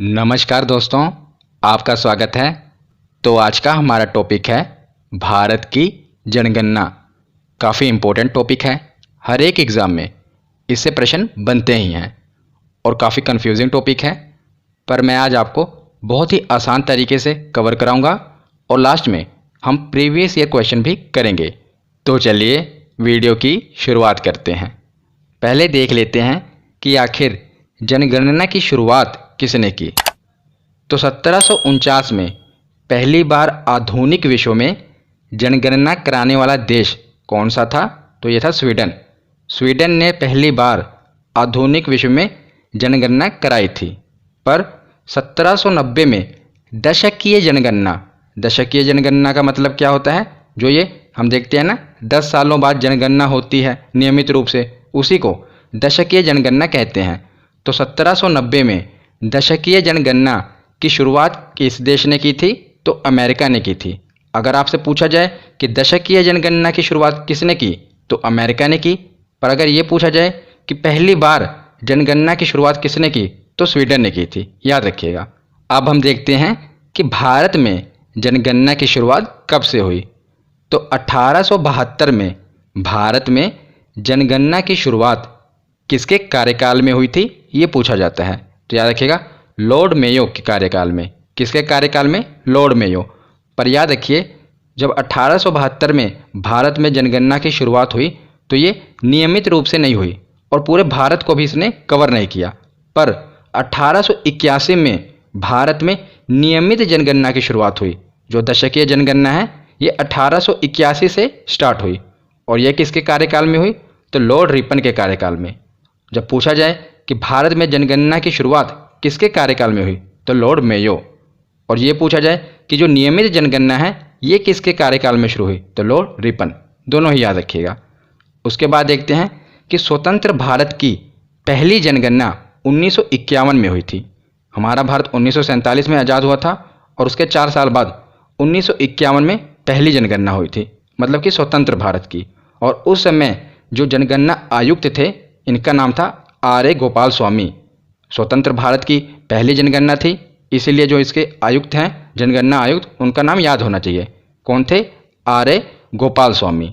नमस्कार दोस्तों, आपका स्वागत है। तो आज का हमारा टॉपिक है भारत की जनगणना। काफ़ी इम्पोर्टेंट टॉपिक है, हर एक एग्ज़ाम में इससे प्रश्न बनते ही हैं और काफ़ी कंफ्यूजिंग टॉपिक है, पर मैं आज आपको बहुत ही आसान तरीके से कवर कराऊंगा और लास्ट में हम प्रीवियस ईयर क्वेश्चन भी करेंगे। तो चलिए वीडियो की शुरुआत करते हैं। पहले देख लेते हैं कि आखिर जनगणना की शुरुआत किसने की। तो 1749 में पहली बार आधुनिक विश्व में जनगणना कराने वाला देश कौन सा था? तो ये था स्वीडन। स्वीडन ने पहली बार आधुनिक विश्व में जनगणना कराई थी। पर 1790 में दशकीय जनगणना का मतलब क्या होता है? जो ये हम देखते हैं ना, 10 सालों बाद जनगणना होती है नियमित रूप से, उसी को दशकीय जनगणना कहते हैं। तो 1790 में दशकीय जनगणना की शुरुआत किस देश ने की थी? तो अमेरिका ने की थी। अगर आपसे पूछा जाए कि दशकीय जनगणना की शुरुआत किसने की, तो अमेरिका ने की। पर अगर ये पूछा जाए कि पहली बार जनगणना की शुरुआत किसने की, तो स्वीडन ने की थी। याद रखिएगा। अब हम देखते हैं कि भारत में जनगणना की शुरुआत कब से हुई। तो 1872 में भारत में जनगणना की शुरुआत किसके कार्यकाल में हुई थी, ये पूछा जाता है। तो याद रखिएगा, लॉर्ड मेयो के कार्यकाल में। किसके कार्यकाल में? Lord Mayo. पर याद रखिए, जब 1872 में भारत में जनगणना की शुरुआत हुई तो ये नियमित रूप से नहीं हुई और पूरे भारत को भी इसने कवर नहीं किया। पर 1881 में भारत में नियमित जनगणना की शुरुआत हुई। जो दशकीय जनगणना है ये 1881 से स्टार्ट हुई और यह किसके कार्यकाल में हुई? तो लॉर्ड रिपन के कार्यकाल में। जब पूछा जाए कि भारत में जनगणना की शुरुआत किसके कार्यकाल में हुई, तो लॉर्ड मेयो। और ये पूछा जाए कि जो नियमित जनगणना है ये किसके कार्यकाल में शुरू हुई, तो लॉर्ड रिपन। दोनों ही याद रखिएगा। उसके बाद देखते हैं कि स्वतंत्र भारत की पहली जनगणना 1951 में हुई थी। हमारा भारत 1947 में आज़ाद हुआ था और उसके 4 साल बाद 1951 में पहली जनगणना हुई थी, मतलब कि स्वतंत्र भारत की। और उस समय जो जनगणना आयुक्त थे, इनका नाम था आर.ए. गोपाल स्वामी। स्वतंत्र भारत की पहली जनगणना थी, इसीलिए जो इसके आयुक्त हैं, जनगणना आयुक्त, उनका नाम याद होना चाहिए। कौन थे? आर.ए. गोपाल स्वामी।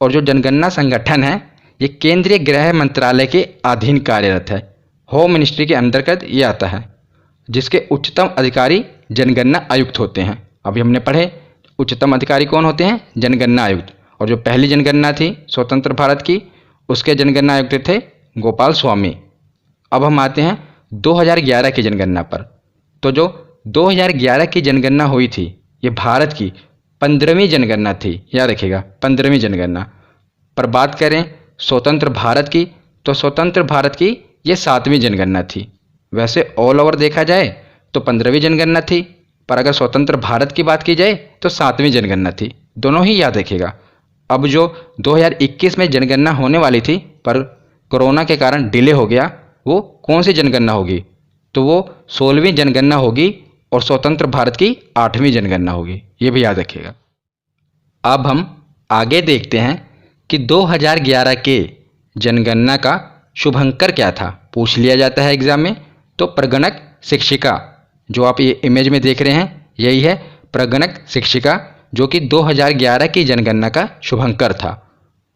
और जो जनगणना संगठन है ये केंद्रीय गृह मंत्रालय के अधीन कार्यरत है। होम मिनिस्ट्री के अंतर्गत ये आता है, जिसके उच्चतम अधिकारी जनगणना आयुक्त होते हैं। अभी हमने पढ़े उच्चतम अधिकारी कौन होते हैं? जनगणना आयुक्त। और जो पहली जनगणना थी स्वतंत्र भारत की, उसके जनगणना आयुक्त थे गोपाल स्वामी। अब हम आते हैं 2011 की जनगणना पर। तो जो 2011 की जनगणना हुई थी ये भारत की 15वीं जनगणना थी। याद रखिएगा, 15वीं जनगणना। पर बात करें स्वतंत्र भारत की, तो स्वतंत्र भारत की ये 7वीं जनगणना थी। वैसे ऑल ओवर देखा जाए तो 15वीं जनगणना थी, पर अगर स्वतंत्र भारत की बात की जाए तो 7वीं जनगणना थी। दोनों ही याद रखिएगा। अब जो 2021 में जनगणना होने वाली थी पर कोरोना के कारण डिले हो गया, वो कौन सी जनगणना होगी? तो वो 16वीं जनगणना होगी और स्वतंत्र भारत की 8वीं जनगणना होगी। ये भी याद रखिएगा। अब हम आगे देखते हैं कि 2011 के जनगणना का शुभंकर क्या था, पूछ लिया जाता है एग्जाम में। तो प्रगणक शिक्षिका, जो आप ये इमेज में देख रहे हैं, यही है प्रगणक शिक्षिका, जो कि 2011 की जनगणना का शुभंकर था।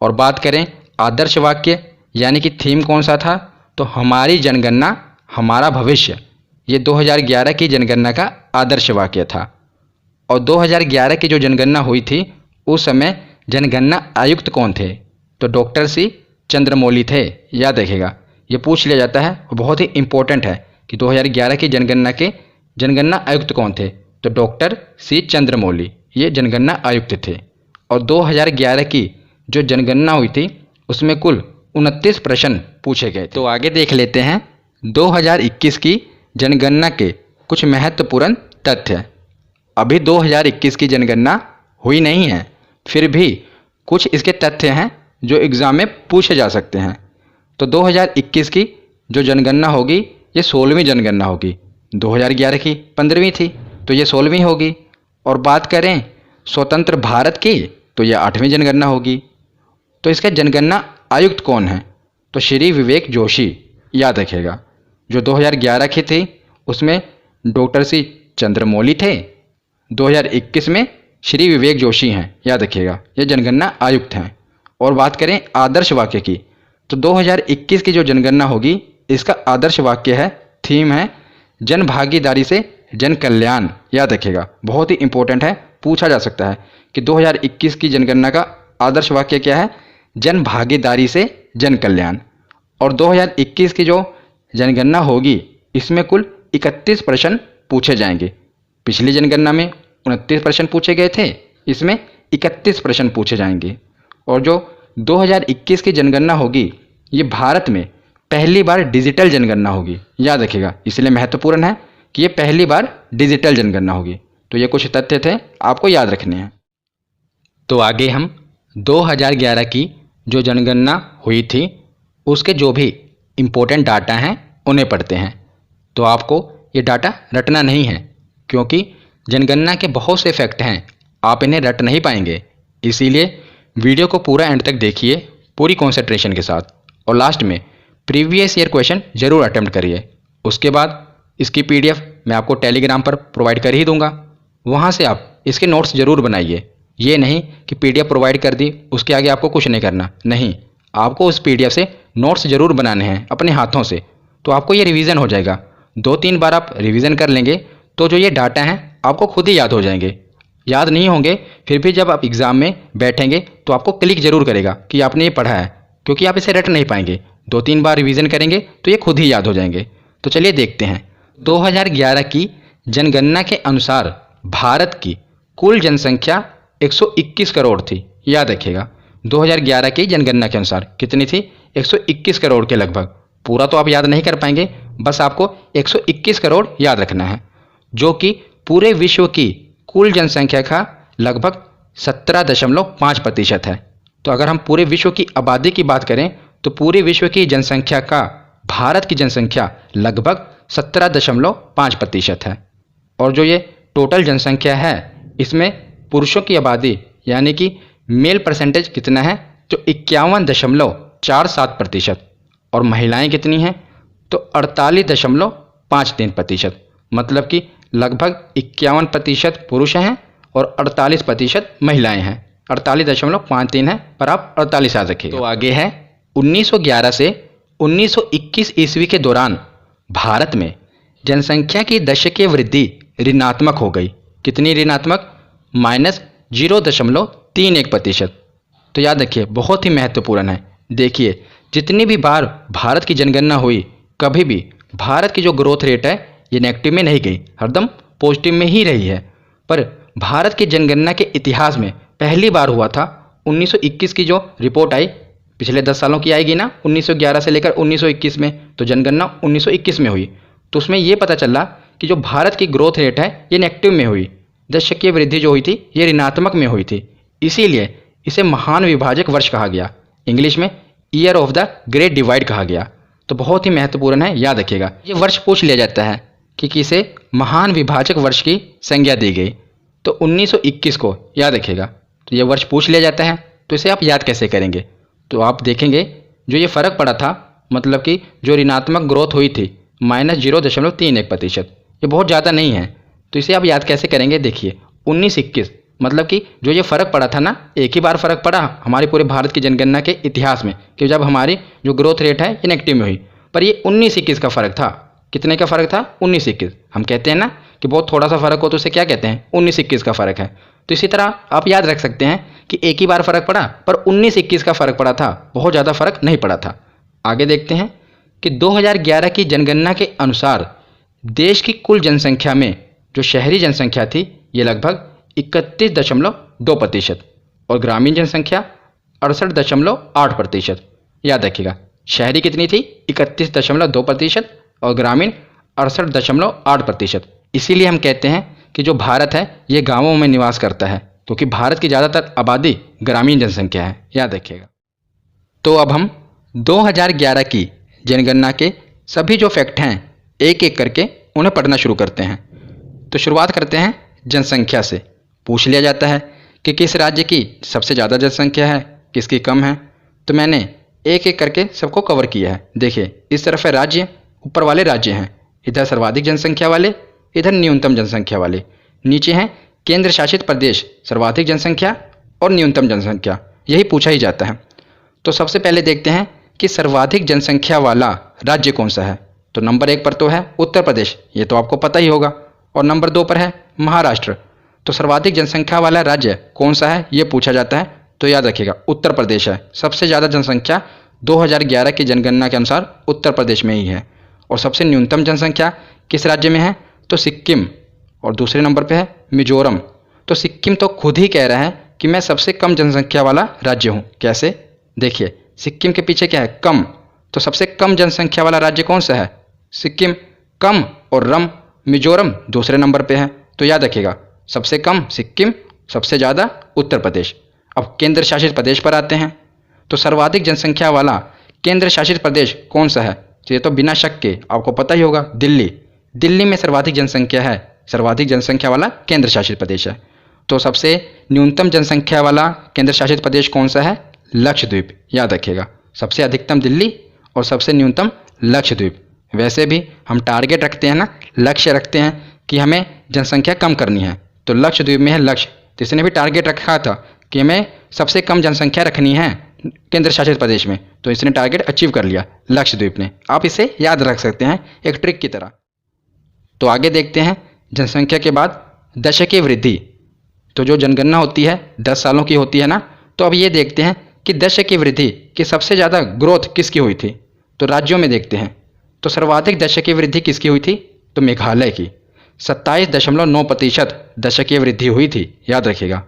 और बात करें आदर्श वाक्य यानी कि थीम कौन सा था, तो हमारी जनगणना हमारा भविष्य, ये 2011 की जनगणना का आदर्श वाक्य था। और 2011 की जो जनगणना हुई थी उस समय जनगणना आयुक्त कौन थे? तो डॉक्टर सी चंद्रमौली थे। याद रखिएगा, ये पूछ लिया जाता है और बहुत ही इंपॉर्टेंट है कि 2011 की जनगणना के जनगणना आयुक्त कौन थे? तो डॉक्टर सी चंद्रमौली, ये जनगणना आयुक्त थे। और 2011 की जो जनगणना हुई थी उसमें कुल 29 प्रश्न पूछे गए। तो आगे देख लेते हैं 2021 की जनगणना के कुछ महत्वपूर्ण तथ्य। अभी 2021 की जनगणना हुई नहीं है, फिर भी कुछ इसके तथ्य हैं जो एग्ज़ाम में पूछे जा सकते हैं। तो 2021 की जो जनगणना होगी ये 16वीं जनगणना होगी। 2011 की 15वीं थी तो ये 16वीं होगी। और बात करें स्वतंत्र भारत की तो ये 8वीं जनगणना होगी। तो इसका जनगणना आयुक्त कौन है? तो श्री विवेक जोशी। याद रखिएगा, जो 2011 की थी उसमें डॉक्टर सी चंद्रमौली थे। 2021 में श्री विवेक जोशी हैं, याद रखिएगा, ये जनगणना आयुक्त हैं। और बात करें आदर्श वाक्य की, तो 2021 की जो जनगणना होगी इसका आदर्श वाक्य है, थीम है जन भागीदारी से जन कल्याण। याद रखिएगा, बहुत ही इंपॉर्टेंट है, पूछा जा सकता है कि 2021 की जनगणना का आदर्श वाक्य क्या है, जन भागीदारी से जन कल्याण। और 2021 की जो जनगणना होगी इसमें कुल 31 प्रश्न पूछे जाएंगे। पिछली जनगणना में 29 प्रश्न पूछे गए थे, इसमें 31 प्रश्न पूछे जाएंगे। और जो 2021 की जनगणना होगी ये भारत में पहली बार डिजिटल जनगणना होगी। याद रखिएगा, इसलिए महत्वपूर्ण है कि ये पहली बार डिजिटल जनगणना होगी। तो ये कुछ तथ्य थे, आपको याद रखने हैं। तो आगे हम 2011 की जो जनगणना हुई थी उसके जो भी इम्पोर्टेंट डाटा हैं उन्हें पढ़ते हैं। तो आपको ये डाटा रटना नहीं है, क्योंकि जनगणना के बहुत से फैक्ट हैं, आप इन्हें रट नहीं पाएंगे। इसीलिए वीडियो को पूरा एंड तक देखिए पूरी कॉन्सेंट्रेशन के साथ, और लास्ट में प्रीवियस ईयर क्वेश्चन ज़रूर अटेम्प्ट करिए। उसके बाद इसकी पीडीएफ मैं आपको टेलीग्राम पर प्रोवाइड कर ही दूंगा, वहाँ से आप इसके नोट्स ज़रूर बनाइए। ये नहीं कि पीडीएफ प्रोवाइड कर दी उसके आगे आपको कुछ नहीं करना, नहीं, आपको उस पीडीएफ से नोट्स ज़रूर बनाने हैं अपने हाथों से। तो आपको ये रिवीजन हो जाएगा, 2-3 बार आप रिवीजन कर लेंगे तो जो ये डाटा हैं आपको खुद ही याद हो जाएंगे। याद नहीं होंगे फिर भी जब आप एग्ज़ाम में बैठेंगे तो आपको क्लिक ज़रूर करेगा कि आपने ये पढ़ा है, क्योंकि आप इसे रट नहीं पाएंगे। 2-3 बार रिवीजन करेंगे तो ये खुद ही याद हो जाएंगे। तो चलिए देखते हैं। 2011 की जनगणना के अनुसार भारत की कुल जनसंख्या 121 करोड़ थी। याद रखिएगा, 2011 की जनगणना के अनुसार कितनी थी, 121 करोड़ के लगभग। पूरा तो आप याद नहीं कर पाएंगे, बस आपको 121 करोड़ याद रखना है, जो कि पूरे विश्व की कुल जनसंख्या का लगभग 17.5% है। तो अगर हम पूरे विश्व की आबादी की बात करें तो पूरे विश्व की जनसंख्या का भारत की जनसंख्या लगभग 17.5% है। और जो ये टोटल जनसंख्या है इसमें पुरुषों की आबादी यानी कि मेल परसेंटेज कितना है, जो 51.47%, और महिलाएं कितनी हैं तो 48.53%। मतलब कि लगभग 51% पुरुष हैं और 48% महिलाएं हैं। 48.53 है, पर आप 48 याद रखिए। तो आगे है 1911 से 1921 ईस्वी के दौरान भारत में जनसंख्या की दशकीय वृद्धि ऋणात्मक हो गई। कितनी ऋणात्मक, -0.31%। तो याद रखिए, बहुत ही महत्वपूर्ण है। देखिए, जितनी भी बार भारत की जनगणना हुई, कभी भी भारत की जो ग्रोथ रेट है ये नेगेटिव में नहीं गई, हरदम पॉजिटिव में ही रही है। पर भारत की जनगणना के इतिहास में पहली बार हुआ था 1921 की जो रिपोर्ट आई, पिछले 10 सालों की आएगी ना, 1911 से लेकर 1921 में, तो जनगणना 1921 में हुई। तो उसमें ये पता चला कि जो भारत की ग्रोथ रेट है ये नेगेटिव में हुई, दशकीय वृद्धि जो हुई थी ये ऋणात्मक में हुई थी। इसीलिए इसे महान विभाजक वर्ष कहा गया, इंग्लिश में year of the great divide कहा गया। तो बहुत ही महत्वपूर्ण है, याद रखिएगा। ये वर्ष पूछ लिया जाता है कि किसे महान विभाजक वर्ष की संज्ञा दी गई, तो 1921 को याद रखिएगा। तो ये वर्ष पूछ लिया जाता है, तो इसे आप याद कैसे करेंगे, तो आप देखेंगे जो ये फ़र्क पड़ा था, मतलब कि जो ऋणात्मक ग्रोथ हुई थी -0.31%, ये बहुत ज़्यादा नहीं है। तो इसे आप याद कैसे करेंगे, देखिए 1921 मतलब कि जो ये फ़र्क पड़ा था ना, एक ही बार फ़र्क पड़ा हमारे पूरे भारत की जनगणना के इतिहास में कि जब हमारी जो ग्रोथ रेट है ये नेगेटिव में हुई। पर ये 1921 का फ़र्क था। कितने का फ़र्क था, 1921। हम कहते हैं ना कि बहुत थोड़ा सा फ़र्क हो तो उसे क्या कहते हैं, 1921 का फ़र्क है। तो इसी तरह आप याद रख सकते हैं कि एक ही बार फ़र्क पड़ा, पर 1921 का फ़र्क पड़ा था, बहुत ज़्यादा फ़र्क नहीं पड़ा था। आगे देखते हैं कि 2011 की जनगणना के अनुसार देश की कुल जनसंख्या में जो शहरी जनसंख्या थी ये लगभग 31.2% और ग्रामीण जनसंख्या 68.8%। याद रखिएगा, शहरी कितनी थी 31.2% और ग्रामीण 68.8%। इसीलिए हम कहते हैं कि जो भारत है ये गांवों में निवास करता है, क्योंकि भारत की ज़्यादातर आबादी ग्रामीण जनसंख्या है, याद रखिएगा। तो अब हम 2011 की जनगणना के सभी जो फैक्ट हैं एक एक करके उन्हें पढ़ना शुरू करते हैं। तो शुरुआत करते हैं जनसंख्या से। पूछ लिया जाता है कि किस राज्य की सबसे ज़्यादा जनसंख्या है, किसकी कम है। तो मैंने एक एक करके सबको कवर किया है। देखिए, इस तरफ है राज्य, ऊपर वाले राज्य हैं, इधर सर्वाधिक जनसंख्या वाले, इधर न्यूनतम जनसंख्या वाले। नीचे हैं केंद्र शासित प्रदेश, सर्वाधिक जनसंख्या और न्यूनतम जनसंख्या, यही पूछा ही जाता है। तो सबसे पहले देखते हैं कि सर्वाधिक जनसंख्या वाला राज्य कौन सा है। तो नंबर 1 पर तो है उत्तर प्रदेश, ये तो आपको पता ही होगा, और नंबर 2 पर है महाराष्ट्र। तो सर्वाधिक जनसंख्या वाला राज्य कौन सा है ये पूछा जाता है, तो याद रखिएगा उत्तर प्रदेश है। सबसे ज़्यादा जनसंख्या 2011 की जनगणना के अनुसार उत्तर प्रदेश में ही है। और सबसे न्यूनतम जनसंख्या किस राज्य में है, तो सिक्किम, और दूसरे नंबर पे है मिजोरम। तो सिक्किम तो खुद ही कह रहा है कि मैं सबसे कम जनसंख्या वाला राज्य हूँ। कैसे, देखिए सिक्किम के पीछे क्या है, कम। तो सबसे कम जनसंख्या वाला राज्य कौन सा है, सिक्किम, कम और रम मिजोरम दूसरे नंबर पे है। तो याद रखिएगा सबसे कम सिक्किम, सबसे ज़्यादा उत्तर प्रदेश। अब केंद्र शासित प्रदेश पर आते हैं। तो सर्वाधिक जनसंख्या वाला केंद्र शासित प्रदेश कौन सा है, तो ये तो बिना शक के आपको पता ही होगा, दिल्ली। दिल्ली में सर्वाधिक जनसंख्या है, सर्वाधिक जनसंख्या वाला केंद्र शासित प्रदेश है। तो सबसे न्यूनतम जनसंख्या वाला केंद्र शासित प्रदेश कौन सा है, लक्षद्वीप। याद रखिएगा सबसे अधिकतम दिल्ली और सबसे न्यूनतम लक्षद्वीप। वैसे भी हम टारगेट रखते हैं ना, लक्ष्य रखते हैं कि हमें जनसंख्या कम करनी है, तो लक्षद्वीप में है लक्ष्य। तो इसने भी टारगेट रखा था कि हमें सबसे कम जनसंख्या रखनी है केंद्र शासित प्रदेश में, तो इसने टारगेट अचीव कर लिया लक्षद्वीप ने। आप इसे याद रख सकते हैं एक ट्रिक की तरह। तो आगे देखते हैं जनसंख्या के बाद दशकीय वृद्धि। तो जो जनगणना होती है 10 सालों की होती है ना, तो अब ये देखते हैं कि दशकीय वृद्धि की सबसे ज़्यादा ग्रोथ किसकी हुई थी। तो राज्यों में देखते हैं, तो सर्वाधिक दशकीय वृद्धि किसकी हुई थी, तो मेघालय की 27.9% दशकीय वृद्धि हुई थी, याद रखिएगा।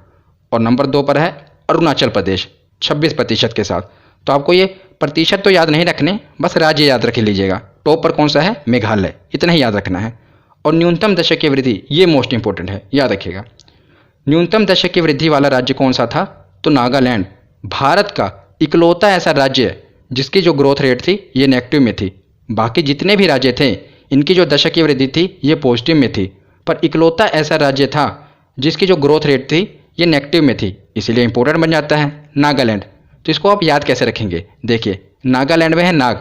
और नंबर 2 पर है अरुणाचल प्रदेश 26% के साथ। तो आपको ये प्रतिशत तो याद नहीं रखने, बस राज्य याद रख लीजिएगा। टॉप पर कौन सा है, मेघालय, इतना ही याद रखना है। और न्यूनतम दशकीय वृद्धि, ये मोस्ट इंपॉर्टेंट है, याद रखिएगा। न्यूनतम दशकीय वृद्धि वाला राज्य कौन सा था, तो नागालैंड। भारत का इकलौता ऐसा राज्य है जिसकी जो ग्रोथ रेट थी ये नेगेटिव में थी। बाकी जितने भी राज्य थे इनकी जो दशकीय वृद्धि थी ये पॉजिटिव में थी, पर इकलौता ऐसा राज्य था जिसकी जो ग्रोथ रेट थी ये नेगेटिव में थी, इसीलिए इंपॉर्टेंट बन जाता है नागालैंड। तो इसको आप याद कैसे रखेंगे, देखिए नागालैंड में है नाग,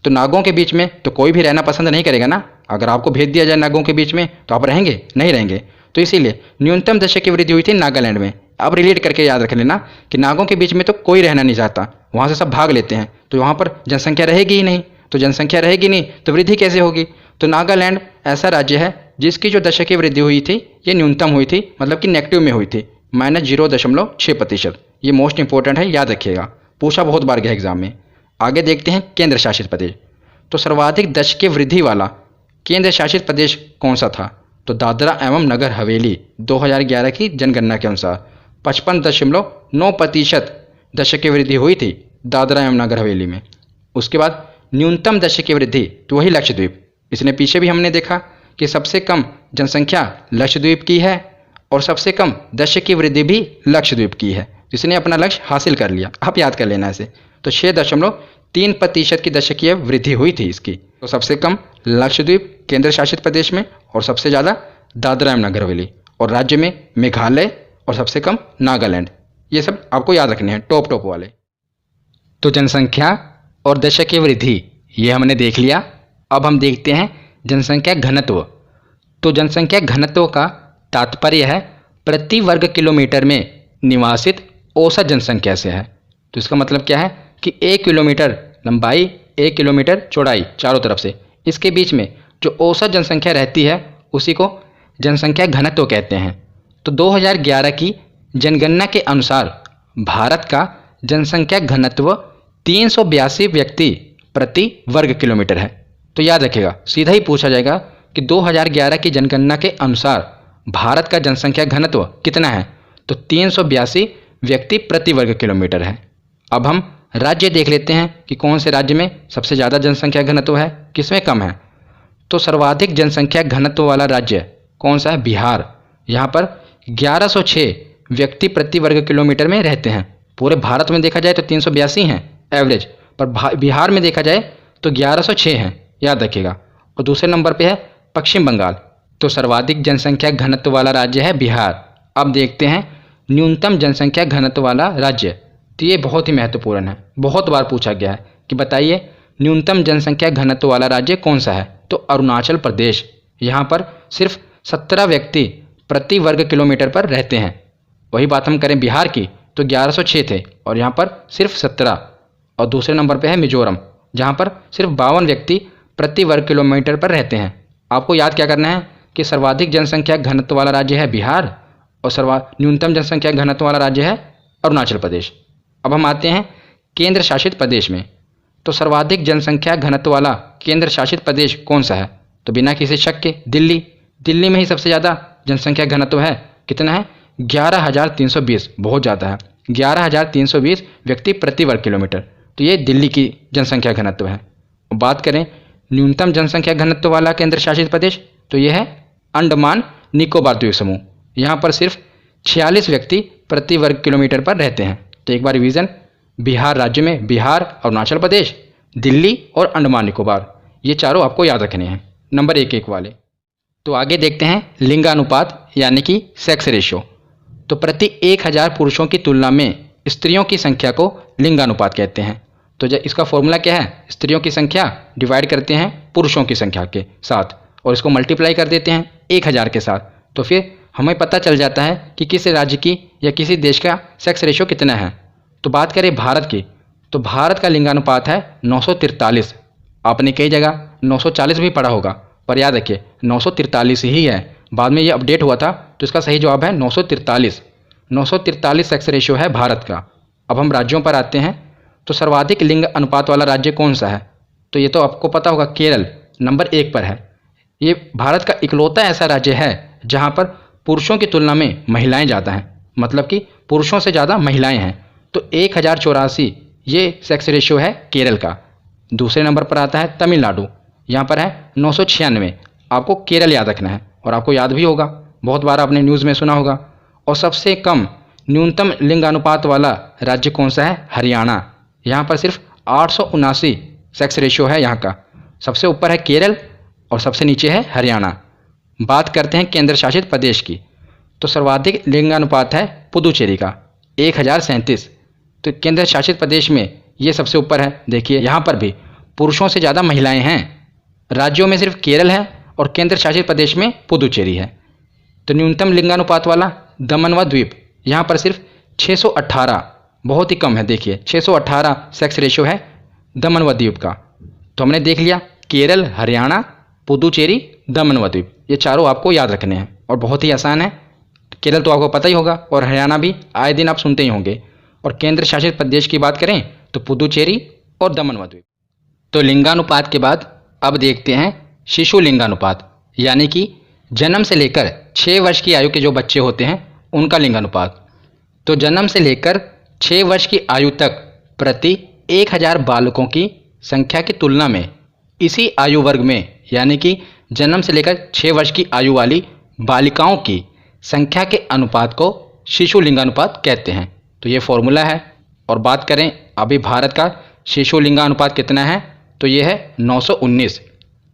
तो नागों के बीच में तो कोई भी रहना पसंद नहीं करेगा ना। अगर आपको भेज दिया जाए नागों के बीच में तो आप रहेंगे, नहीं रहेंगे। तो इसीलिए न्यूनतम दशकीय वृद्धि हुई थी नागालैंड में। आप रिलेट करके याद रख लेना कि नागों के बीच में तो कोई रहना नहीं चाहता, वहाँ से सब भाग लेते हैं, तो वहाँ पर जनसंख्या रहेगी ही नहीं। तो जनसंख्या रहेगी नहीं तो वृद्धि कैसे होगी। तो नागालैंड ऐसा राज्य है जिसकी जो दशकीय वृद्धि हुई थी ये न्यूनतम हुई थी, मतलब कि नेगेटिव में हुई थी, -0.6%। ये मोस्ट इंपॉर्टेंट है, याद रखिएगा, पूछा बहुत बार गया एग्जाम में। आगे देखते हैं केंद्र शासित प्रदेश। तो सर्वाधिक दशकीय वृद्धि वाला केंद्र शासित प्रदेश कौन सा था, तो दादरा एवं नगर हवेली 2011 की जनगणना के अनुसार 55.9% दशकीय वृद्धि हुई थी दादरा एवं नगर हवेली में। उसके बाद न्यूनतम दशकीय वृद्धि तो वही लक्षद्वीप। इसने पीछे भी हमने देखा कि सबसे कम जनसंख्या लक्षद्वीप की है और सबसे कम दशकीय वृद्धि भी लक्षद्वीप की है, जिसने अपना लक्ष्य हासिल कर लिया। आप याद कर लेना इसे। तो 6.3% की दशकीय वृद्धि हुई थी इसकी। तो सबसे कम लक्षद्वीप केंद्र शासित प्रदेश में, और सबसे ज़्यादा दादरा एवं नगर हवेली, और राज्य में मेघालय, और सबसे कम नागालैंड। ये सब आपको याद रखने हैं, टॉप वाले। तो जनसंख्या और दशकीय वृद्धि ये हमने देख लिया। अब हम देखते हैं जनसंख्या घनत्व। तो जनसंख्या घनत्व का तात्पर्य है प्रति वर्ग किलोमीटर में निवासित औसत जनसंख्या से है। तो इसका मतलब क्या है कि 1 किलोमीटर लंबाई, 1 किलोमीटर चौड़ाई चारों तरफ से, इसके बीच में जो औसत जनसंख्या रहती है उसी को जनसंख्या घनत्व कहते हैं। तो 2011 की जनगणना के अनुसार भारत का जनसंख्या घनत्व 382 व्यक्ति प्रति वर्ग किलोमीटर है। तो याद रखिएगा, सीधा ही पूछा जाएगा कि 2011 की जनगणना के अनुसार भारत का जनसंख्या घनत्व कितना है, तो 382 व्यक्ति प्रति वर्ग किलोमीटर है। अब हम राज्य देख लेते हैं कि कौन से राज्य में सबसे ज़्यादा जनसंख्या घनत्व है, किसमें कम है। तो सर्वाधिक जनसंख्या घनत्व वाला राज्य कौन सा है, बिहार। यहाँ पर 1106 व्यक्ति प्रति वर्ग किलोमीटर में रहते हैं। पूरे भारत में देखा जाए तो 382 हैं एवरेज, पर बिहार में देखा जाए तो 1106 हैं, याद रखिएगा। और दूसरे नंबर पे है पश्चिम बंगाल। तो सर्वाधिक जनसंख्या घनत्व वाला राज्य है बिहार। अब देखते हैं न्यूनतम जनसंख्या घनत्व वाला राज्य। तो ये बहुत ही महत्वपूर्ण है, बहुत बार पूछा गया है कि बताइए न्यूनतम जनसंख्या घनत्व वाला राज्य कौन सा है। तो अरुणाचल प्रदेश, यहाँ पर सिर्फ 17 व्यक्ति प्रति वर्ग किलोमीटर पर रहते हैं। वही बात हम करें बिहार की तो 1106 थे और यहाँ पर सिर्फ 17। और दूसरे नंबर पे है मिजोरम, जहाँ पर सिर्फ 52 व्यक्ति प्रति वर्ग किलोमीटर पर रहते हैं। आपको याद क्या करना है कि सर्वाधिक जनसंख्या घनत्व वाला राज्य है बिहार और न्यूनतम जनसंख्या घनत्व वाला राज्य है अरुणाचल प्रदेश। अब हम आते हैं केंद्र शासित प्रदेश में। तो सर्वाधिक जनसंख्या घनत्व वाला केंद्र शासित प्रदेश कौन सा है? तो बिना किसी शक के दिल्ली। दिल्ली में ही सबसे ज़्यादा जनसंख्या घनत्व है। कितना है? 11,320, बहुत ज़्यादा है। 11,320 व्यक्ति प्रति वर्ग किलोमीटर, तो ये दिल्ली की जनसंख्या घनत्व है। बात करें न्यूनतम जनसंख्या घनत्व वाला केंद्र शासित प्रदेश, तो ये है अंडमान निकोबार द्वीप समूह। यहाँ पर सिर्फ 46 व्यक्ति प्रति वर्ग किलोमीटर पर रहते हैं। तो एक बार रिवीजन, बिहार राज्य में बिहार, अरुणाचल प्रदेश, दिल्ली और अंडमान निकोबार, ये चारों आपको याद रखने हैं नंबर 1-1 वाले। तो आगे देखते हैं लिंगानुपात यानी कि सेक्स रेशियो। तो प्रति 1000 पुरुषों की तुलना में स्त्रियों की संख्या को लिंगानुपात कहते हैं। तो जब इसका फॉर्मूला क्या है? स्त्रियों की संख्या डिवाइड करते हैं पुरुषों की संख्या के साथ और इसको मल्टीप्लाई कर देते हैं 1000 के साथ। तो फिर हमें पता चल जाता है कि किस राज्य की या किसी देश का सेक्स रेशियो कितना है। तो बात करें भारत की, तो भारत का लिंगानुपात है 943। आपने कई जगह 940 भी पढ़ा होगा, पर याद रखिए 943 ही है। बाद में ये अपडेट हुआ था, तो इसका सही जवाब है 943। 943 सेक्स रेशियो है भारत का। अब हम राज्यों पर आते हैं। तो सर्वाधिक लिंग अनुपात वाला राज्य कौन सा है? तो ये तो आपको पता होगा, केरल नंबर 1 पर है। ये भारत का इकलौता ऐसा राज्य है जहाँ पर पुरुषों की तुलना में महिलाएं ज़्यादा हैं, मतलब कि पुरुषों से ज़्यादा महिलाएं हैं। तो 1084 ये सेक्स रेशियो है केरल का। दूसरे नंबर पर आता है तमिलनाडु, यहाँ पर है 996। आपको केरल याद रखना है और आपको याद भी होगा, बहुत बार आपने न्यूज़ में सुना होगा। और सबसे कम न्यूनतम लिंगानुपात वाला राज्य कौन सा है? हरियाणा। यहाँ पर सिर्फ 879 सेक्स रेशियो है यहाँ का। सबसे ऊपर है केरल और सबसे नीचे है हरियाणा। बात करते हैं केंद्र शासित प्रदेश की। तो सर्वाधिक लिंगानुपात है पुदुचेरी का 1037। तो केंद्र शासित प्रदेश में ये सबसे ऊपर है। देखिए यहाँ पर भी पुरुषों से ज़्यादा महिलाएं हैं। राज्यों में सिर्फ केरल है और केंद्र शासित प्रदेश में पुदुचेरी है। तो न्यूनतम लिंगानुपात वाला दमन व द्वीप, यहाँ पर सिर्फ 618, बहुत ही कम है। देखिए 618 सेक्स रेशियो है दमन व द्वीप का। तो हमने देख लिया केरल, हरियाणा, पुदुचेरी, दमन व द्वीप, ये चारों आपको याद रखने हैं और बहुत ही आसान है। केरल तो आपको पता ही होगा और हरियाणा भी आए दिन आप सुनते ही होंगे। और केंद्र शासित प्रदेश की बात करें तो पुदुचेरी और दमन व द्वीप। तो लिंगानुपात के बाद अब देखते हैं शिशु लिंगानुपात, यानी कि जन्म से लेकर 6 वर्ष की आयु के जो बच्चे होते हैं उनका लिंगानुपात। तो जन्म से लेकर 6 वर्ष की आयु तक प्रति 1000 बालकों की संख्या की तुलना में इसी आयु वर्ग में, यानी कि जन्म से लेकर 6 वर्ष की आयु वाली बालिकाओं की संख्या के अनुपात को शिशु लिंगानुपात कहते हैं। तो ये फॉर्मूला है। और बात करें अभी भारत का शिशु लिंगानुपात कितना है, तो ये है 919।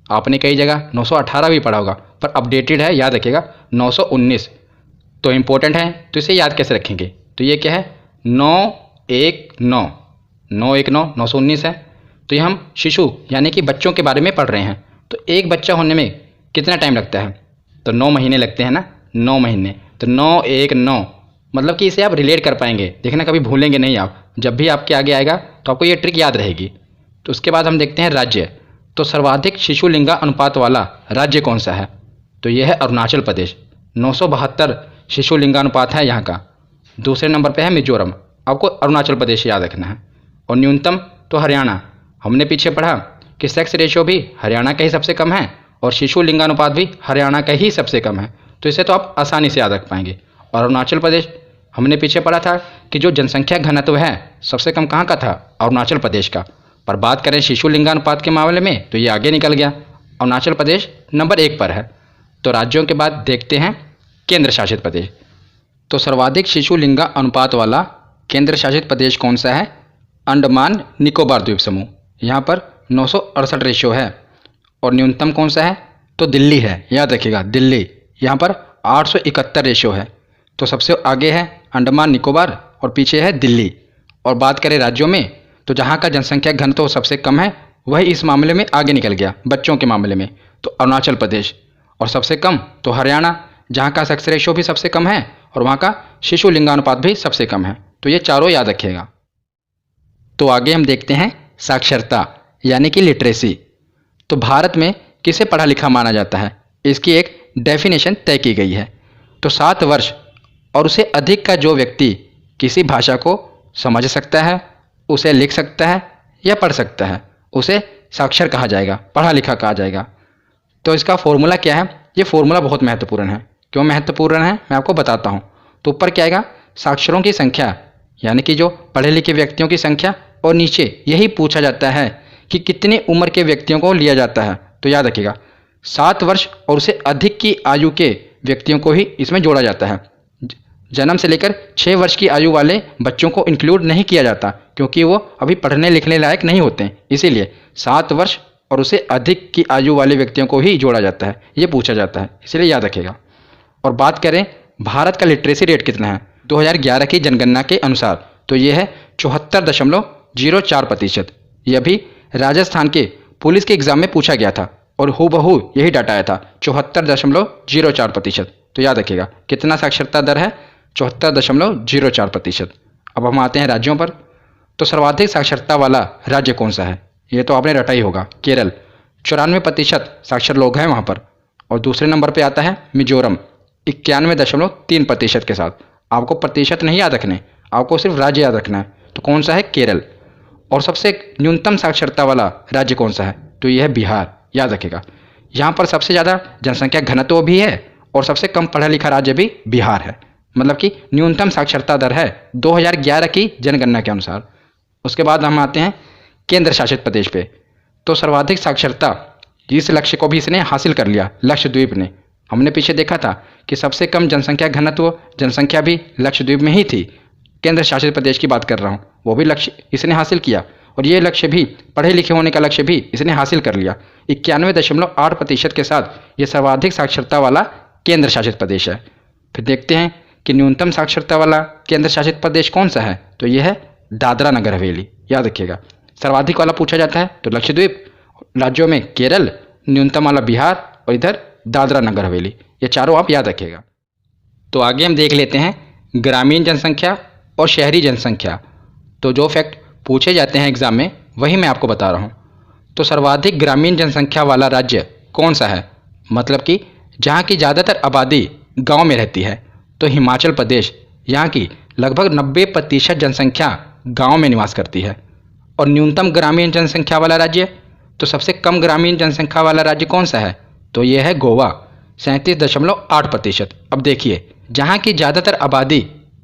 आपने कई जगह 918 भी पढ़ा होगा, पर अपडेटेड है, याद रखिएगा 919। तो इम्पोर्टेंट है, तो इसे याद कैसे रखेंगे? तो ये क्या है? 919, 919 है। तो ये हम शिशु यानी कि बच्चों के बारे में पढ़ रहे हैं। तो एक बच्चा होने में कितना टाइम लगता है? तो 9 महीने लगते हैं ना, 9 महीने। तो 919 मतलब कि इसे आप रिलेट कर पाएंगे, देखना कभी भूलेंगे नहीं आप। जब भी आपके आगे आएगा तो आपको ये ट्रिक याद रहेगी। तो उसके बाद हम देखते हैं राज्य। तो सर्वाधिक शिशु लिंगा अनुपात वाला राज्य कौन सा है? तो ये है अरुणाचल प्रदेश, 972 शिशु लिंगानुपात है यहाँ का। दूसरे नंबर पे है मिजोरम, आपको अरुणाचल प्रदेश याद रखना है। और न्यूनतम तो हरियाणा। हमने पीछे पढ़ा कि सेक्स रेशियो भी हरियाणा का ही सबसे कम है और शिशु लिंगानुपात भी हरियाणा का ही सबसे कम है। तो इसे तो आप आसानी से याद रख पाएंगे। और अरुणाचल प्रदेश हमने पीछे पढ़ा था कि जो जनसंख्या घनत्व है सबसे कम कहाँ का था? अरुणाचल प्रदेश का। पर बात करें शिशु लिंगानुपात के मामले में तो ये आगे निकल गया, अरुणाचल प्रदेश नंबर 1 पर है। तो राज्यों के बाद देखते हैं केंद्र शासित प्रदेश। तो सर्वाधिक शिशु लिंगा अनुपात वाला केंद्र शासित प्रदेश कौन सा है? अंडमान निकोबार द्वीप समूह, यहाँ पर 968 रेशियो है। और न्यूनतम कौन सा है? तो दिल्ली है, याद रखिएगा दिल्ली, यहाँ पर 871 रेशियो है। तो सबसे आगे है अंडमान निकोबार और पीछे है दिल्ली। और बात करें राज्यों में तो जहाँ का जनसंख्या घनत्व सबसे कम है वही इस मामले में आगे निकल गया बच्चों के मामले में। तो अरुणाचल प्रदेश, और सबसे कम तो हरियाणा, जहाँ का सेक्स रेशो भी सबसे कम है और वहाँ का शिशु लिंगानुपात भी सबसे कम है। तो ये चारों याद रखिएगा। तो आगे हम देखते हैं साक्षरता यानी कि लिटरेसी। तो भारत में किसे पढ़ा लिखा माना जाता है, इसकी एक डेफिनेशन तय की गई है। तो 7 वर्ष और उससे अधिक का जो व्यक्ति किसी भाषा को समझ सकता है, उसे लिख सकता है या पढ़ सकता है, उसे साक्षर कहा जाएगा, पढ़ा लिखा कहा जाएगा। तो इसका फॉर्मूला क्या है? ये फॉर्मूला बहुत महत्वपूर्ण है। क्यों महत्वपूर्ण है, मैं आपको बताता हूँ। तो ऊपर क्या आएगा? साक्षरों की संख्या यानी कि जो पढ़े लिखे व्यक्तियों की संख्या, और नीचे यही पूछा जाता है कि कितनी उम्र के व्यक्तियों को लिया जाता है। तो याद रखिएगा 7 वर्ष और उससे अधिक की आयु के व्यक्तियों को ही इसमें जोड़ा जाता है। जन्म से लेकर 6 वर्ष की आयु वाले बच्चों को इंक्लूड नहीं किया जाता, क्योंकि वो अभी पढ़ने लिखने लायक नहीं होते हैं। इसीलिए 7 वर्ष और उससे अधिक की आयु वाले व्यक्तियों को ही जोड़ा जाता है, ये पूछा जाता है, इसलिए याद रखिएगा। और बात करें भारत का लिटरेसी रेट कितना है 2011 की जनगणना के अनुसार, तो ये है 74.04%। यह भी राजस्थान के पुलिस के एग्जाम में पूछा गया था और हूबहू यही डाटा आया था 74.04%। तो याद रखिएगा कितना साक्षरता दर है, 74.04%। अब हम आते हैं राज्यों पर। तो सर्वाधिक साक्षरता वाला राज्य कौन सा है? ये तो आपने रटा ही होगा, केरल। 94% साक्षर लोग हैं वहाँ पर। और दूसरे नंबर पे आता है मिजोरम 91.3% के साथ। आपको प्रतिशत नहीं याद रखने, आपको सिर्फ राज्य याद रखना है। तो कौन सा है? केरल। और सबसे न्यूनतम साक्षरता वाला राज्य कौन सा है? तो यह है बिहार, याद रखिएगा। यहाँ पर सबसे ज़्यादा जनसंख्या घनत्व भी है और सबसे कम पढ़ा लिखा राज्य भी बिहार है। मतलब कि न्यूनतम साक्षरता दर है 2011 की जनगणना के अनुसार। उसके बाद हम आते हैं केंद्र शासित प्रदेश पे। तो सर्वाधिक साक्षरता, इस लक्ष्य को भी इसने हासिल कर लिया, लक्षद्वीप ने। हमने पीछे देखा था कि सबसे कम जनसंख्या घनत्व जनसंख्या भी लक्षद्वीप में ही थी। केंद्र शासित प्रदेश की बात कर रहा हूँ, वो भी लक्ष्य इसने हासिल किया। और ये लक्ष्य भी, पढ़े लिखे होने का लक्ष्य भी इसने हासिल कर लिया। 91.8% के साथ ये सर्वाधिक साक्षरता वाला केंद्र शासित प्रदेश है। फिर देखते हैं कि न्यूनतम साक्षरता वाला केंद्र शासित प्रदेश कौन सा है? तो ये है दादरा नगर हवेली, याद रखिएगा। सर्वाधिक वाला पूछा जाता है तो लक्षद्वीप, राज्यों में केरल, न्यूनतम वाला बिहार और इधर दादरा नगर हवेली। ये चारों आप याद रखिएगा। तो आगे हम देख लेते हैं ग्रामीण जनसंख्या और शहरी जनसंख्या। तो जो फैक्ट पूछे जाते हैं एग्जाम में वही मैं आपको बता रहा हूँ। तो सर्वाधिक ग्रामीण जनसंख्या वाला राज्य कौन सा है? मतलब कि जहाँ की ज़्यादातर आबादी गांव में रहती है। तो हिमाचल प्रदेश, यहाँ की लगभग 90% जनसंख्या गांव में निवास करती है। और न्यूनतम ग्रामीण जनसंख्या वाला राज्य, तो सबसे कम ग्रामीण जनसंख्या वाला राज्य कौन सा है? तो ये है गोवा, 37.8%। अब देखिए, जहाँ की ज़्यादातर आबादी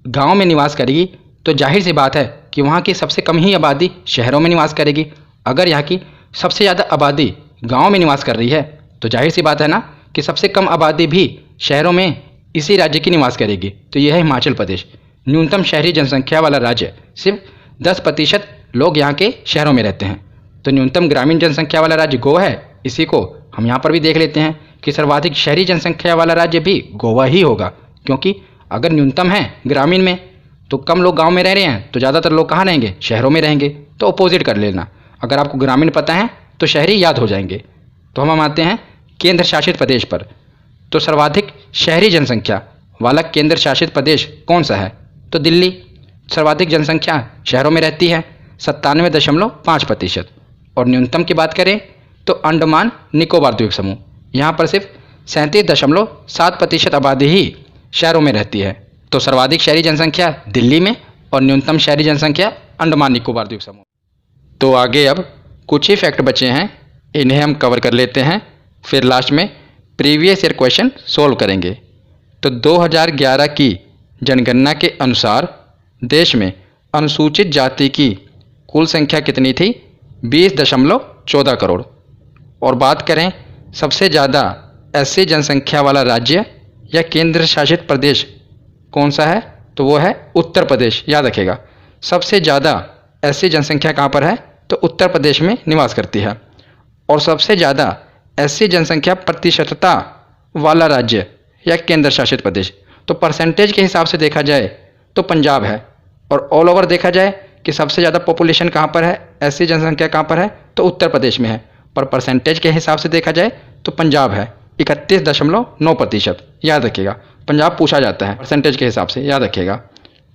गांव में निवास करेगी तो जाहिर सी बात है कि वहाँ की सबसे कम ही आबादी शहरों में निवास करेगी। अगर यहाँ की सबसे ज़्यादा आबादी गांव में निवास कर रही है तो जाहिर सी बात है ना कि सबसे कम आबादी भी शहरों में इसी राज्य की निवास करेगी। तो यह है हिमाचल प्रदेश, न्यूनतम शहरी जनसंख्या वाला राज्य। सिर्फ 10% लोग यहाँ के शहरों में रहते हैं। तो न्यूनतम ग्रामीण जनसंख्या वाला राज्य गोवा है। इसी को हम यहाँ पर भी देख लेते हैं कि सर्वाधिक शहरी जनसंख्या वाला राज्य भी गोवा ही होगा, क्योंकि अगर न्यूनतम है ग्रामीण में तो कम लोग गांव में रह रहे हैं, तो ज़्यादातर लोग कहाँ रहेंगे? शहरों में रहेंगे। तो अपोजिट कर लेना, अगर आपको ग्रामीण पता है तो शहरी याद हो जाएंगे। तो हम आते हैं केंद्र शासित प्रदेश पर। तो सर्वाधिक शहरी जनसंख्या वाला केंद्र शासित प्रदेश कौन सा है? तो दिल्ली। सर्वाधिक जनसंख्या शहरों में रहती है, 97.5%। और न्यूनतम की बात करें तो अंडमान निकोबार द्वीप समूह, यहाँ पर सिर्फ 37.7% आबादी ही शहरों में रहती है। तो सर्वाधिक शहरी जनसंख्या दिल्ली में और न्यूनतम शहरी जनसंख्या अंडमान निकोबार द्वीप समूह। तो आगे अब कुछ ही फैक्ट बचे हैं, इन्हें हम कवर कर लेते हैं, फिर लास्ट में प्रीवियस ईयर क्वेश्चन सोल्व करेंगे। तो 2011 की जनगणना के अनुसार देश में अनुसूचित जाति की कुल संख्या कितनी थी? 20.14 करोड़। और बात करें सबसे ज़्यादा एससी जनसंख्या वाला राज्य या केंद्र शासित प्रदेश कौन सा है? तो वो है उत्तर प्रदेश, याद रखेगा। सबसे ज़्यादा एससी जनसंख्या कहाँ पर है? तो उत्तर प्रदेश में निवास करती है। और सबसे ज़्यादा एससी जनसंख्या प्रतिशतता वाला राज्य या केंद्र शासित प्रदेश, तो परसेंटेज के हिसाब से देखा जाए तो पंजाब है। और ऑल ओवर देखा जाए कि सबसे ज़्यादा पॉपुलेशन कहाँ पर है, एससी जनसंख्या कहाँ पर है, तो उत्तर प्रदेश में है। पर परसेंटेज के हिसाब से देखा जाए तो पंजाब है 31.9%, याद रखिएगा। पंजाब पूछा जाता है परसेंटेज के हिसाब से, याद रखिएगा।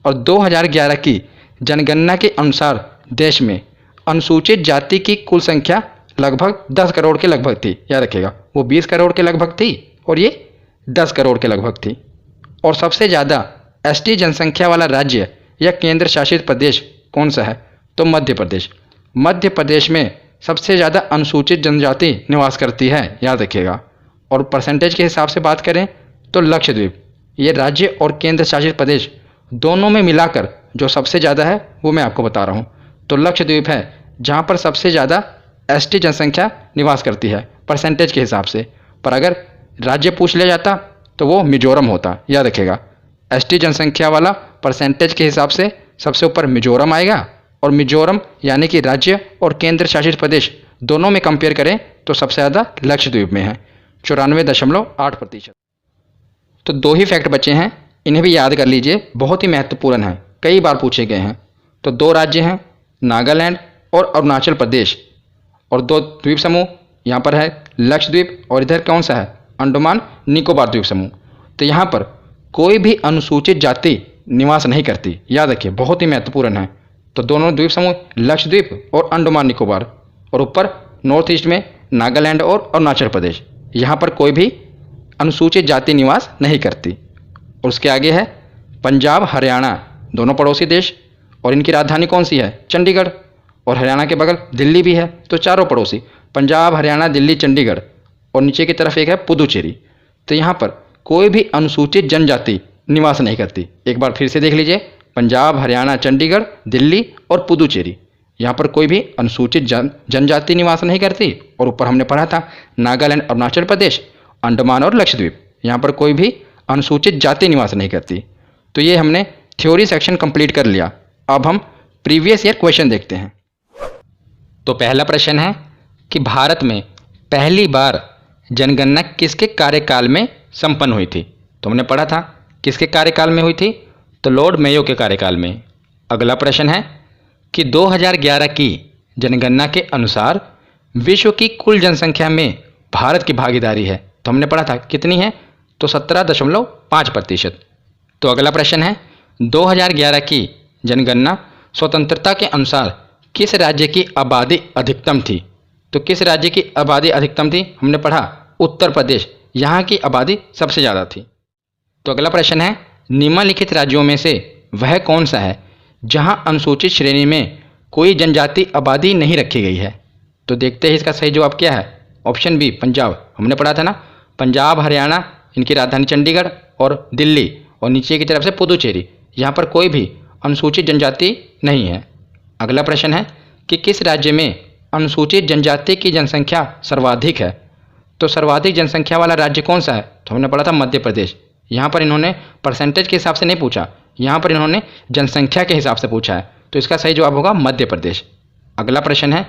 और 2011 की जनगणना के अनुसार देश में अनुसूचित जाति की कुल संख्या लगभग 10 करोड़ के लगभग थी, याद रखिएगा। वो 20 करोड़ के लगभग थी और ये 10 करोड़ के लगभग थी। और सबसे ज़्यादा एसटी जनसंख्या वाला राज्य या केंद्र शासित प्रदेश कौन सा है? तो मध्य प्रदेश। मध्य प्रदेश में सबसे ज़्यादा अनुसूचित जनजाति निवास करती है, याद रखिएगा। और परसेंटेज के हिसाब से बात करें तो लक्षद्वीप, ये राज्य और केंद्र शासित प्रदेश दोनों में मिलाकर जो सबसे ज़्यादा है वो मैं आपको बता रहा हूँ। तो लक्षद्वीप है जहाँ पर सबसे ज़्यादा एसटी जनसंख्या निवास करती है परसेंटेज के हिसाब से। पर अगर राज्य पूछ लिया जाता तो वो मिजोरम होता, याद रखिएगा। एसटी जनसंख्या वाला परसेंटेज के हिसाब से सबसे ऊपर मिजोरम आएगा, और मिजोरम यानी कि राज्य और केंद्र शासित प्रदेश दोनों में कंपेयर करें तो सबसे ज़्यादा लक्षद्वीप में है 94.8%। तो 2 ही फैक्ट बचे हैं, इन्हें भी याद कर लीजिए, बहुत ही महत्वपूर्ण है, कई बार पूछे गए हैं। तो 2 राज्य हैं, नागालैंड और अरुणाचल प्रदेश, और 2 द्वीप समूह, यहाँ पर है लक्षद्वीप और इधर कौन सा है? अंडमान निकोबार द्वीप समूह। तो यहाँ पर कोई भी अनुसूचित जाति निवास नहीं करती, याद रखिए, बहुत ही महत्वपूर्ण है। तो दोनों द्वीप समूह लक्षद्वीप और अंडमान निकोबार, और ऊपर नॉर्थ ईस्ट में नागालैंड और अरुणाचल प्रदेश, यहाँ पर कोई भी अनुसूचित जाति निवास नहीं करती। और उसके आगे है पंजाब हरियाणा, दोनों पड़ोसी देश, और इनकी राजधानी कौन सी है? चंडीगढ़। और हरियाणा के बगल दिल्ली भी है, तो चारों पड़ोसी पंजाब हरियाणा दिल्ली चंडीगढ़, और नीचे की तरफ एक है पुदुचेरी। तो यहाँ पर कोई भी अनुसूचित जनजाति निवास नहीं करती। एक बार फिर से देख लीजिए, पंजाब हरियाणा चंडीगढ़ दिल्ली और पुदुचेरी, यहाँ पर कोई भी अनुसूचित जनजाति निवास नहीं करती। और ऊपर हमने पढ़ा था नागालैंड अरुणाचल प्रदेश अंडमान और लक्षद्वीप, यहाँ पर कोई भी अनुसूचित जाति निवास नहीं करती। तो ये हमने थ्योरी सेक्शन कंप्लीट कर लिया। अब हम प्रीवियस ईयर क्वेश्चन देखते हैं। तो पहला प्रश्न है कि भारत में पहली बार जनगणना किसके कार्यकाल में संपन्न हुई थी? तो हमने पढ़ा था किसके कार्यकाल में हुई थी? तो लॉर्ड मेयो के कार्यकाल में। अगला प्रश्न है कि 2011 की जनगणना के अनुसार विश्व की कुल जनसंख्या में भारत की भागीदारी है, तो हमने पढ़ा था कितनी है? तो 17.5%। तो अगला प्रश्न है 2011 की जनगणना स्वतंत्रता के अनुसार किस राज्य की आबादी अधिकतम थी? तो किस राज्य की आबादी अधिकतम थी? हमने पढ़ा उत्तर प्रदेश, यहाँ की आबादी सबसे ज़्यादा थी। तो अगला प्रश्न है निम्नलिखित राज्यों में से वह कौन सा है जहाँ अनुसूचित श्रेणी में कोई जनजाति आबादी नहीं रखी गई है? तो देखते हैं इसका सही जवाब क्या है। ऑप्शन बी पंजाब, हमने पढ़ा था ना, पंजाब हरियाणा इनकी राजधानी चंडीगढ़ और दिल्ली, और नीचे की तरफ से पुदुचेरी, यहाँ पर कोई भी अनुसूचित जनजाति नहीं है। अगला प्रश्न है कि किस राज्य में अनुसूचित जनजाति की जनसंख्या सर्वाधिक है? तो सर्वाधिक जनसंख्या वाला राज्य कौन सा है? तो हमने पढ़ा था मध्य प्रदेश। यहाँ पर इन्होंने परसेंटेज के हिसाब से नहीं पूछा, यहाँ पर इन्होंने जनसंख्या के हिसाब से पूछा है, तो इसका सही जवाब होगा मध्य प्रदेश। अगला प्रश्न है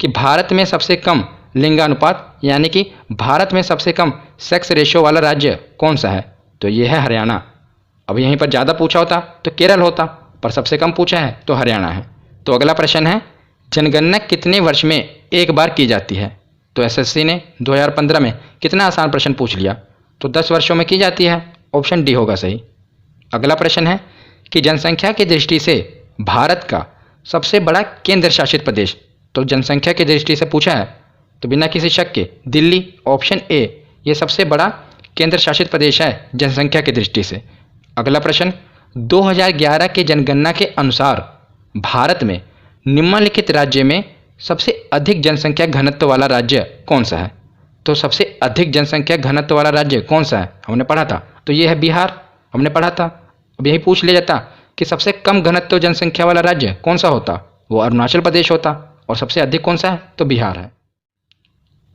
कि भारत में सबसे कम लिंगानुपात यानी कि भारत में सबसे कम सेक्स रेशियो वाला राज्य कौन सा है? तो ये है हरियाणा। अब यहीं पर ज़्यादा पूछा होता तो केरल होता, पर सबसे कम पूछा है तो हरियाणा है। तो अगला प्रश्न है जनगणना कितने वर्ष में एक बार की जाती है? तो एसएससी ने 2015 में कितना आसान प्रश्न पूछ लिया, तो 10 वर्षों में की जाती है। ऑप्शन डी होगा सही। अगला प्रश्न है कि जनसंख्या की दृष्टि से भारत का सबसे बड़ा केंद्र शासित प्रदेश, तो जनसंख्या की दृष्टि से पूछा है तो बिना किसी शक के दिल्ली, ऑप्शन ए, ये सबसे बड़ा केंद्र शासित प्रदेश है जनसंख्या की दृष्टि से। अगला प्रश्न 2011 के जनगणना के अनुसार भारत में निम्नलिखित राज्य में सबसे अधिक जनसंख्या घनत्व वाला राज्य कौन सा है? तो सबसे अधिक जनसंख्या घनत्व वाला राज्य कौन सा है? हमने पढ़ा था, तो ये है बिहार, हमने पढ़ा था। अब यही पूछ लिया जाता कि सबसे कम घनत्व जनसंख्या वाला राज्य कौन सा होता? वो अरुणाचल प्रदेश होता, और सबसे अधिक कौन सा है? तो बिहार है।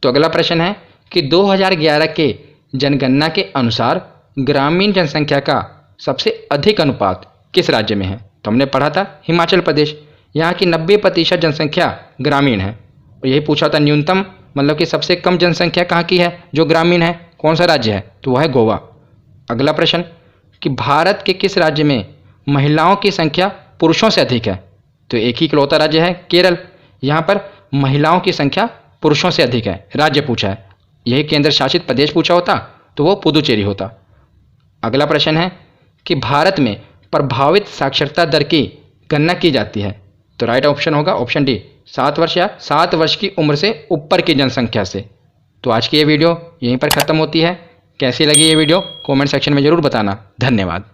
तो अगला प्रश्न है कि 2011 के जनगणना के अनुसार ग्रामीण जनसंख्या का सबसे अधिक अनुपात किस राज्य में है? तो हमने पढ़ा था हिमाचल प्रदेश, यहाँ की 90% जनसंख्या ग्रामीण है। और यही पूछा था न्यूनतम, मतलब कि सबसे कम जनसंख्या कहाँ की है जो ग्रामीण है, कौन सा राज्य है? तो वह है गोवा। अगला प्रश्न कि भारत के किस राज्य में महिलाओं की संख्या पुरुषों से अधिक है? तो एक ही इकलौता राज्य है केरल, यहाँ पर महिलाओं की संख्या पुरुषों से अधिक है, राज्य पूछा है। यही केंद्र शासित प्रदेश पूछा होता तो वो पुदुचेरी होता। अगला प्रश्न है कि भारत में प्रभावित साक्षरता दर की गणना की जाती है, तो राइट ऑप्शन होगा ऑप्शन डी, 7 वर्ष या 7 वर्ष की उम्र से ऊपर की जनसंख्या से। तो आज की ये वीडियो यहीं पर ख़त्म होती है। कैसी लगी ये वीडियो कमेंट सेक्शन में ज़रूर बताना। धन्यवाद।